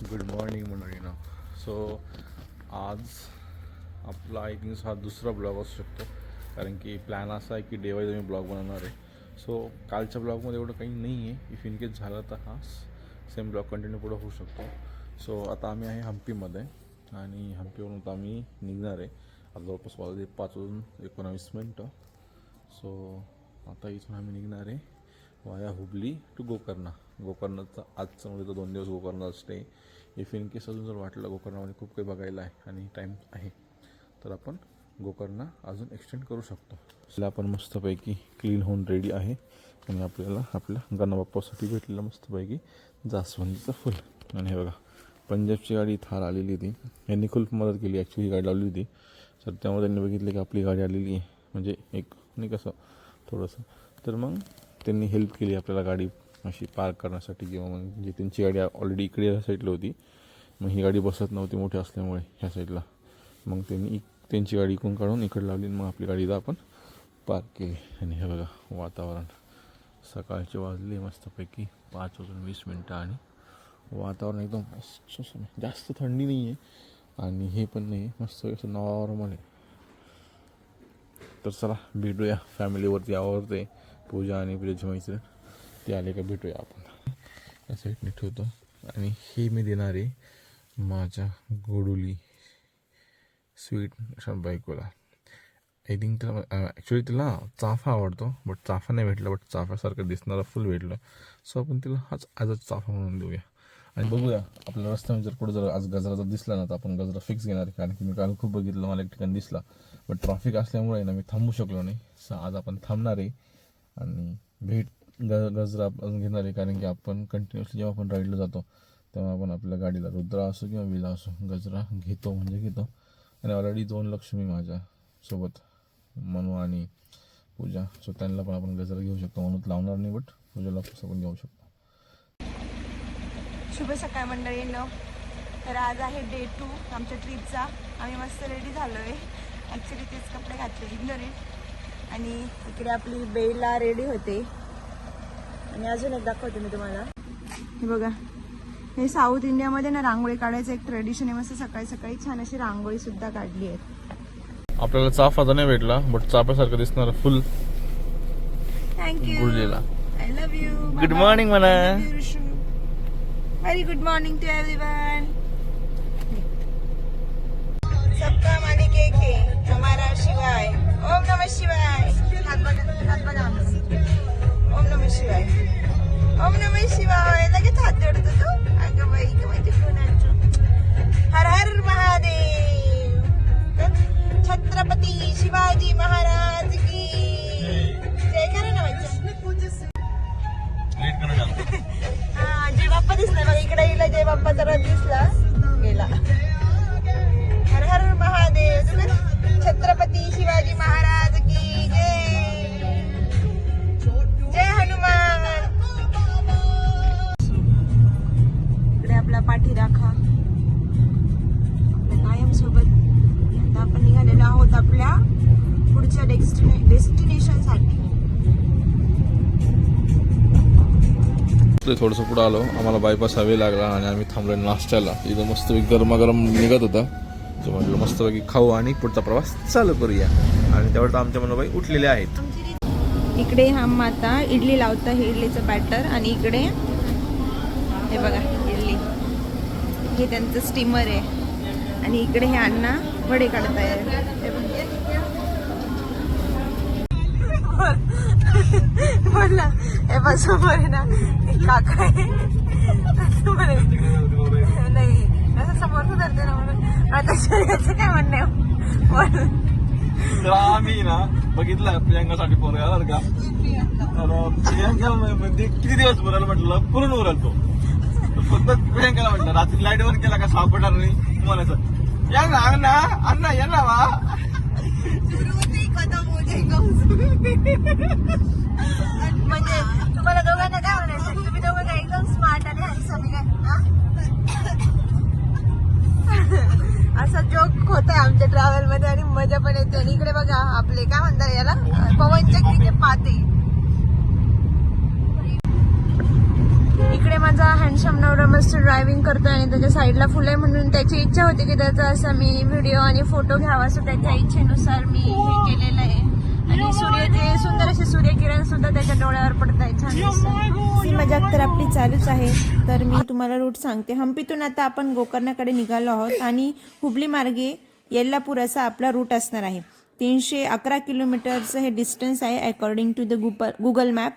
Good morning मंडळींनो. So आज आपला I think हा दुसरा ब्लॉग असू शकतो, कारण की प्लॅन असा आहे की डे वाईज मी ब्लॉग बनवणार आहे. सो कालच्या ब्लॉगमध्ये एवढं काही नाही आहे. इफ इन केस झालं तर हा सेम ब्लॉग कंटिन्यू पुढं होऊ शकतो. सो आता आम्ही आहे हम्पीमध्ये आणि हम्पीवरून आता आम्ही निघणार आहे. आता जवळपास वाजले 5:19. सो आता इथून आम्ही निघणार आहे वाया हुबली टू गोकर्णा. गोकर्णाचा आजचं म्हणजे तो 2 दिवस गोकर्णाचा स्टे. इफ इन केस अजून जर वाटलं गोकर्णामध्ये खूप काही बघायला आहे आणि टाईम आहे तर आपण गोकर्णा अजून एक्सटेंड करू शकतो. त्याला आपण मस्तपैकी क्लीन होऊन रेडी आहे आणि आपल्याला आपल्या गणबाप्पासाठी भेटलेलं मस्तपैकी जास्वंदीचं फुल. आणि हे बघा, पंजाबची गाडी थार आलेली होती. यांनी खूप मदत केली. ॲक्च्युली गाडी लावली होती तर त्यामुळे त्यांनी बघितलं की आपली गाडी आलेली आहे, म्हणजे एक नाही कसं थोडंसं, तर मग त्यांनी हेल्प केली आपल्याला गाडी अशी पार्क करण्यासाठी. किंवा मग जी त्यांची गाडी ऑलरेडी इकडे ह्या साईडला होती, मग ही गाडी बसत नव्हती मोठी असल्यामुळे ह्या साईडला, मग त्यांनी त्यांची गाडी इकडून काढून इकडे लावली. मग आपली गाडीला आपण पार्क केली. आणि हे बघा वातावरण, सकाळचे वाजले मस्तपैकी 5:20 आणि वातावरण एकदम मस्त, जास्त थंडी नाही आहे आणि हे पण नाही, मस्त असं नॉर्मल आहे. तर चला भेटूया फॅमिलीवरती. आवडते पूजा आणि पूजाची मैत्रीण ते आले का भेटूया आपण. या साईडने ठेवतो. आणि हे मी देणार आहे माझ्या गोडुली स्वीट अशा बायकोला. आय थिंक त्याला ॲक्च्युली तिला चाफा आवडतो, बट चाफा नाही भेटला, बट चाफ्यासारखं दिसणारा फुल भेटलं. सो आपण तिला हाच आजच चाफा म्हणून देऊया. आणि बघूया आपल्या रस्त्यामध्ये जर कुठं जर आज गजरा जर दिसला ना तर आपण गजरा फिक्स घेणार आहे. कारण की मी काल खूप बघितलं, मला एक ठिकाणी दिसला, बट ट्रॉफिक असल्यामुळे ना मी थांबू शकलो नाही. सो आज आपण थांबणार आहे आणि गजरा आपण घेणार आहे. कारण की आपण कंटिन्युअसली जेव्हा आपण राईडला जातो तेव्हा आपण आपल्या गाडीला रुद्रा असो किंवा विला असो गजरा घेतो म्हणजे घेतो. आणि ऑलरेडी 2 लक्ष्मी माझ्यासोबत मनू आणि पूजा, सो त्यांना पण आपण गजरा घेऊ शकतो. मनूत लावणार नाही, बट पूजाला कसं पण घेऊ शकतो. शुभ सकाळ मंडळींनो. तर आज आहे डे 2 आमच्या ट्रिपचा. आम्ही मस्त रेडी झालो आहे. ॲक्च्युली तेच कपडे घातले इग्नोरेट. आणि इकडे आपली बेला रेडी होते. आणि अजून एक दाखवते मी तुम्हाला. हे बघा, हे साऊथ इंडियामध्ये ना रांगोळी काढायचं एक ट्रेडिशन आहे. मस्त सकाळी सकाळी छान अशी रांगोळी सुद्धा काढली आहे. आपल्याला चाफा तर नाही भेटला, बट चाफ्यासारखं दिसणार फुल थँक्यू. गुडलेला. I love you. Good morning म्हणा. Very good morning to everyone. सबका मालिक एक है, हमारा शिवाय. ओम नमः शिवाय. हात बघा आमचा. ओम नमः शिवाय. ओम नमः शिवाय. लगेच हात जोडतो तू. अगं बाई म्हणजे कोणाचं. हर हर महादेव. छत्रपती शिवाजी महाराज की जय. करा ना वाचा. हा, जय बाप्पा दिसला बघा इकडे. येईल जय बाप्पाचा रथ दिसला गेला. हर हर महादेव. छत्रपती शिवाजी महाराज की जय. जय हनुमान. इकडे आपला पाठी राखा आपल्या कायम सोबत. आता आपण निघालेलो आहोत आपल्या पुढच्या डेस्टिनेशन साठी. थोडंसं पुढं आलो, आम्हाला बायपास हवे लागला आणि आम्ही थांबलो नाश्त्याला. इथं मस्त गरमागरम निघत होता, तो म्हटलं मस्तपैकी खाऊ आणि पुढचा प्रवास चालू करूया. आणि तेवढं आमच्या मनोबाई उठलेले आहेत. इकडे हम आता इडली लावतं, हे इडलीचं बॅटर. आणि इकडे हे बघा इडली, हे त्यांचं स्टीमर आहे. आणि इकडे हे अण्णा वडे काढताय. बोलला हे बस समोर आहे ना एक काका आहे. नाही असं समोर धरते ना म्हणून आता शरीराचं काय म्हणणं आहे. तर आम्ही ना बघितलं प्रियांकासाठी पोरं आला का, तर प्रियांका किती दिवस उरायला म्हटलं पूर्ण उरालतो. फक्त प्रियांकाला म्हटलं रात्री लाईट वर केला का सापडणार नाही म्हणायचं. या ना अण्णा अण्णा या ना वा. म्हणजे तुम्हाला दोघांना काय म्हणायचं, तुम्ही दोघं काय एकदम स्मार्ट आणि हॅन्डसम काय असा जोक होत आहे आमच्या ट्रॅव्हल मध्ये. आणि मजा पण येते. आणि इकडे बघा आपले काय म्हणतात याला पवनचक्कीचे पाते. इकडे माझा हँडसम नवरा मस्त ड्रायव्हिंग करतोय आणि त्याच्या साईडला फुलं आहे म्हणून त्याची इच्छा होती की त्याचा असा मी व्हिडिओ आणि फोटो घ्यावा, सो त्याच्या इच्छेनुसार मी हे केलेलं आहे. आणि सूर्याचे सुंदर असे सूर्यकिरण सुद्धा त्याच्या डोळ्यावर पडत आहे, छान दिसतं. ही मजाक तर आपली चालूच आहे. तर मी तुम्हाला रूट सांगते. हम्पीतून आता आपण गोकर्णाकडे निघालो आहोत आणि हुबली मार्गे येल्लापूर असा आपला रूट असणार आहे. 311 किलोमीटरचं हे डिस्टन्स आहे according to the Google map.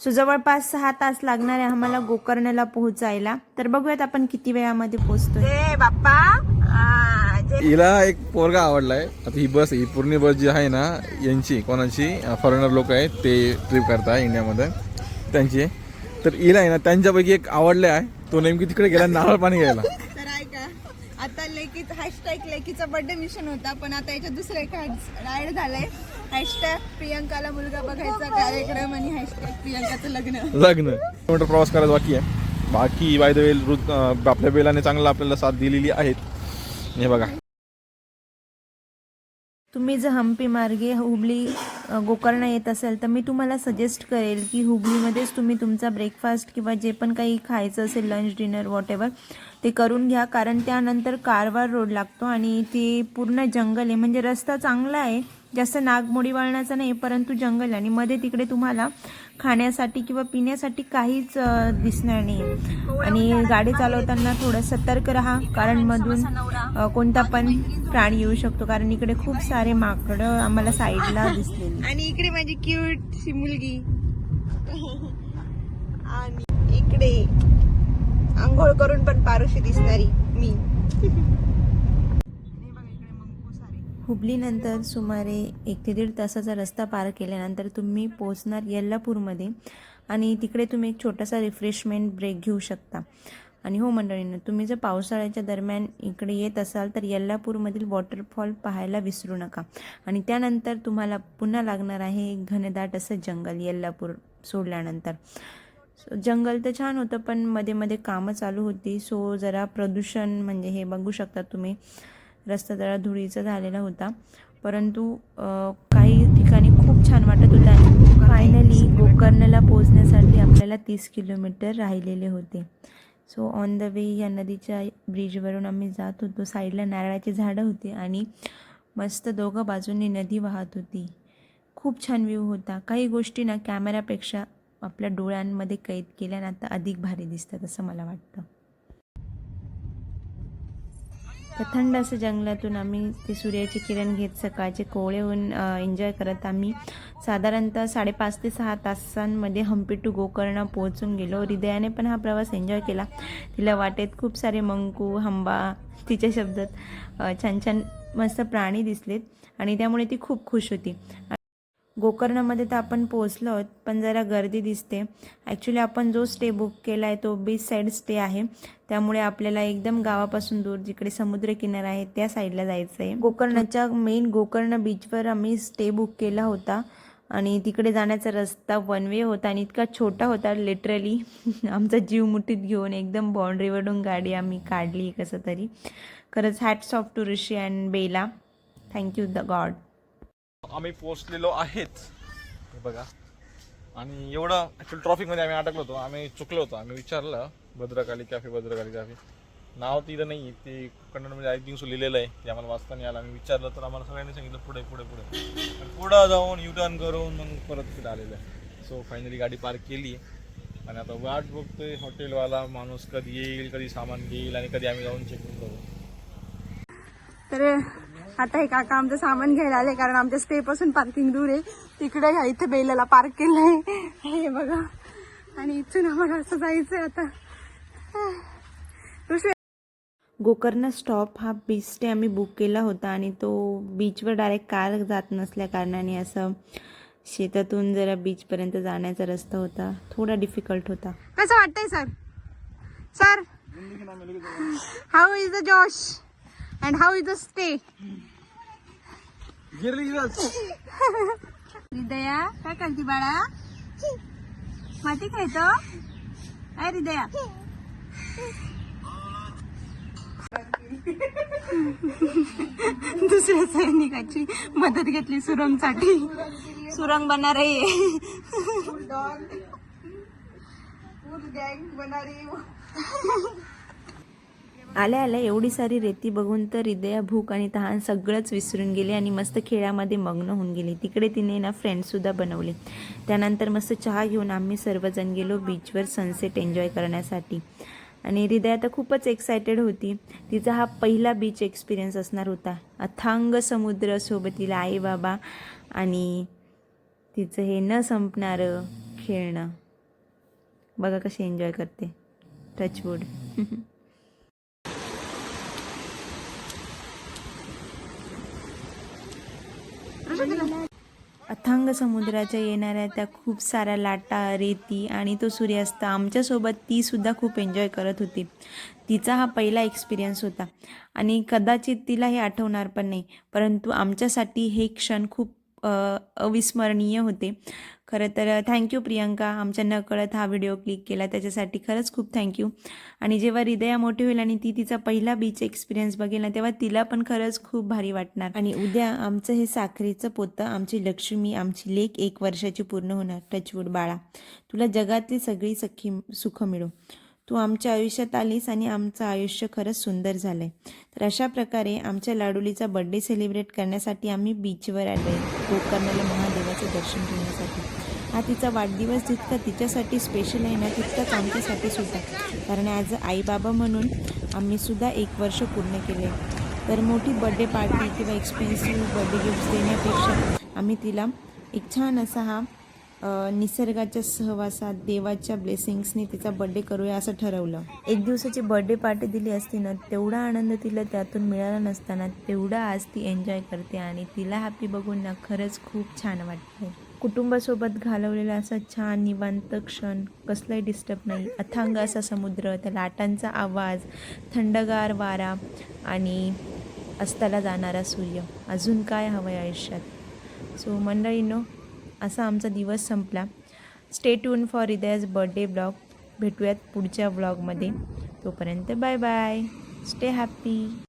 So जवळपास 6 तास लागणार आहे आम्हाला गोकर्णला पोहोचायला. तर बघूयात आपण किती वेळामध्ये पोहोचतोय. बाप्पा हिला एक पोरगा आवडलाय. आता ही बस, ही पूर्ण बस जी आहे ना यांची, कोणाची, फॉरेनर लोक आहेत ते ट्रिप करताय इंडियामध्ये त्यांची. तर हिला आहे ना त्यांच्यापैकी एक आवडले आहे. तो नेमकी तिकडे गेला नारळ पाणी घ्यायला. तर ऐका, आता लेकीचा हॅशटॅग लेकीचा बर्थडे मिशन होता, पण आता याच्यात दुसरं एक राईड झालंय. हॅशटॅग प्रियंकाला मुलगा बघायचा कार्यक्रम आणि हॅशटॅग प्रियंकाचं लग्न. किलोमीटर प्रवास करायचा बाकी आहे. बाकी बाय द वे आपल्या बेलाने चांगला आपल्याला साथ दिलेली आहेत. हे बघा, तुम्ही जर हम्पी मार्गे हुबली गोकर्ण येत असेल तर मी तुम्हाला सजेस्ट करेल की हुबलीमध्येच तुम्ही तुमचा ब्रेकफास्ट किंवा जे पण काही खायचं असेल, लंच डिनर वॉटेवर, ते करून घ्या. कारण त्यानंतर कारवार रोड लागतो आणि ते पूर्ण जंगल आहे. म्हणजे रस्ता चांगला आहे, जास्त नागमोडी वळणाचा नाही, परंतु जंगल. आणि मध्ये तिकडे तुम्हाला खाण्यासाठी किंवा पिण्यासाठी काहीच दिसणार नाही. आणि गाडी चालवताना थोडं सतर्क राहा, कारण मधून कोणता पण प्राणी येऊ शकतो. कारण इकडे खूप सारे माकडं आम्हाला साईडला दिसले. आणि इकडे माझी क्यूट सी मुलगी, आणि इकडे आंघोळ करून पण पारुशी दिसणारी मी. हुबलीनंतर सुमारे 1 ते 1.5 तासाचा रस्ता पार केल्यानंतर तुम्ही पोहोचणार येल्लापूरमध्ये. आणि तिकडे तुम्ही एक छोटासा रिफ्रेशमेंट ब्रेक घेऊ शकता. आणि हो मंडळींनो, तुम्ही जर पावसाळ्याच्या दरम्यान इकडे येत असाल तर येल्लापूरमधील वॉटरफॉल पाहायला विसरू नका. आणि त्यानंतर तुम्हाला पुन्हा लागणार आहे एक घनदाट असं जंगल येल्लापूर सोडल्यानंतर. जंगल तर छान होतं, पण मध्ये मध्ये कामं चालू होती, सो जरा प्रदूषण, म्हणजे हे बघू शकता तुम्ही, रस्ता जरा धुळीचा झालेला होता. परंतु काही ठिकाणी खूप छान वाटत होतं. फायनली गोकर्णला पोहोचण्यासाठी आपल्याला 30 किलोमीटर राहिलेले होते. सो ऑन द वे या नदीच्या ब्रिजवरून आम्ही जात होतो. साईडला नारळाची झाडं होती आणि मस्त दोघं बाजूंनी नदी वाहत होती. खूप छान व्ह्यू होता. काही गोष्टी ना कॅमेरापेक्षा आपल्या डोळ्यांमध्ये कैद केल्यानं आता अधिक भारी दिसतात असं मला वाटतं. तर थंड असं जंगलातून आम्ही ते सूर्याचे किरण घेत सकाळचे कोवळे होऊन एन्जॉय करत आम्ही साधारणतः 5.5 ते 6 तासांमध्ये हम्पी टू गोकर्ण पोहोचून गेलो. हृदयाने पण हा प्रवास एन्जॉय केला. तिला वाटेत खूप सारे मंकू, हंबा, तिच्या शब्दात छान छान मस्त प्राणी दिसलेत आणि त्यामुळे ती खूप खुश होती. गोकर्णमध्ये तर आपण पोहोचलो आहोत, पण जरा गर्दी दिसते. ॲक्च्युली आपण जो स्टे बुक केला आहे तो बीच साईड स्टे आहे, त्यामुळे आपल्याला एकदम गावापासून दूर जिकडे समुद्रकिनारा आहे त्या साईडला जायचं आहे. गोकर्णाच्या मेन गोकर्ण बीचवर आम्ही स्टे बुक केला होता आणि तिकडे जाण्याचा रस्ता वन वे होता आणि इतका छोटा होता, लिटरली आमचा जीव मुठीत घेऊन एकदम बाउंड्रीवरून गाडी आम्ही काढली कसं तरी. खरंच hats off to Rishi and Bela, thank you the God. आम्ही पोहोचलेलो आहेत बघा. आणि एवढं ॲक्च्युअली ट्रॉफिकमध्ये आम्ही अडकलो होतो, आम्ही चुकलो होतो. आम्ही विचारलं भद्रकाली कॅफे, नाव तिथं नाही, ते कन्नडमध्ये आय थिंक सो लिहिलेलं आहे, ते आम्हाला वाचता नाही आलं. आम्ही विचारलं तर आम्हाला सगळ्यांनी सांगितलं पुढे पुढं जाऊन युटर्न करून मग परत तिकडे आलेलं आहे. सो फायनली गाडी पार्क केली आणि आता वाट बघतोय हॉटेलवाला माणूस कधी येईल, कधी सामान घेईल आणि कधी आम्ही जाऊन चेक करू. तर आता हे काका आमचं सामान घ्यायला आले, कारण आमच्या स्टे पासून पार्किंग दूर आहे. तिकडे इथे बेलाला पार्क केलंय हे बघा, आणि इथून आम्हाला असं जायचंय आता. गोकर्ण स्टॉप हा बीच स्टे आम्ही बुक केला होता आणि तो बीचवर डायरेक्ट कार जात नसल्या कारणाने असं शेतातून जरा बीचपर्यंत जाण्याचा रस्ता होता, थोडा डिफिकल्ट होता. कसं वाटतंय सर? हाऊ इज द जोश and how is the stay? हृदया काय करती बाळा? माती खायचं? काय हृदया? दुसऱ्या सैनिकाची मदत घेतली सुरंगसाठी. सुरंग बनणार आहे. गँग बना रही हूँ. आल्या आल्या एवढी सारी रेती बघून तर हृदया भूक आणि तहान सगळंच विसरून गेले आणि मस्त खेळामध्ये मग्न होऊन गेली. तिकडे तिने ना फ्रेंड्ससुद्धा बनवले. त्यानंतर मस्त चहा घेऊन आम्ही सर्वजण गेलो बीचवर सनसेट एन्जॉय करण्यासाठी. आणि हृदया तर खूपच एक्सायटेड होती. तिचा हा पहिला बीच एक्सपिरियन्स असणार होता. अथांग समुद्र, सोबत तिला आई बाबा आणि तिचं हे न संपणारं खेळणं. बघा कशी एन्जॉय करते. टचवूड. अथांग समुद्राच्या येणाऱ्या त्या खूप साऱ्या लाटा, रेती आणि तो सूर्यास्त आमच्यासोबत तीसुद्धा खूप एन्जॉय करत होती. तिचा हा पहिला एक्सपिरियन्स होता आणि कदाचित तिला हे आठवणार पण नाही, परंतु आमच्यासाठी हे क्षण खूप अविस्मरणीय होते. खरं तर थँक्यू प्रियंका, आमच्या नकळत हा व्हिडिओ क्लिक केला त्याच्यासाठी खरंच खूप थँक्यू. आणि जेव्हा हृदया मोठी होईल आणि ती तिचा पहिला बीच एक्सपिरियन्स बघेल ना, तेव्हा तिला पण खरंच खूप भारी वाटणार. आणि उद्या आमचं हे साखरेचं पोतं, आमची लक्ष्मी, आमची लेक 1 वर्षाची पूर्ण होणार. टचवूड बाळा, तुला जगातली सगळी सखी सुख मिळो. तू आमच्या आयुष्यात आलीस आणि आमचं आयुष्य खरंच सुंदर झालं आहे. तर अशा प्रकारे आमच्या लाडुलीचा बड्डे सेलिब्रेट करण्यासाठी आम्ही बीचवर आलो आहे, गोकर्णाला महादेवाचं दर्शन घेण्यासाठी. हा तिचा वाढदिवस जितका तिच्यासाठी स्पेशल आहे ना, तितकाच आमच्यासाठी सुद्धा. कारण ॲज अ आईबाबा म्हणून आम्हीसुद्धा 1 वर्ष पूर्ण केले. तर मोठी बड्डे पार्टी किंवा एक्सपेन्सिव्ह बड्डे गिफ्ट्स देण्यापेक्षा आम्ही तिला एक छान असा हा निसर्गाच्या सहवासात देवाच्या ब्लेसिंग्सने तिचा बड्डे करूया असं ठरवलं. 1 दिवसाची बड्डे पार्टी दिली असती ना, तेवढा आनंद तिला त्यातून मिळाला नसताना तेवढा आज ती एन्जॉय करते आणि तिला हॅपी बघून ना खरंच खूप छान वाटते. कुटुंबासोबत घालवलेला असा छान निवांत क्षण, कसलाही डिस्टर्ब नाही, अथांग असा समुद्र, त्या लाटांचा आवाज, थंडगार वारा आणि अस्ताला जाणारा सूर्य. अजून काय हवं आहे आयुष्यात. सो मंडळींनो, असा आमचा दिवस संपला. Stay tune for Hridaya's birthday blog. भेटूयात पुढच्या ब्लॉगमध्ये. तोपर्यंत बाय बाय. Stay happy.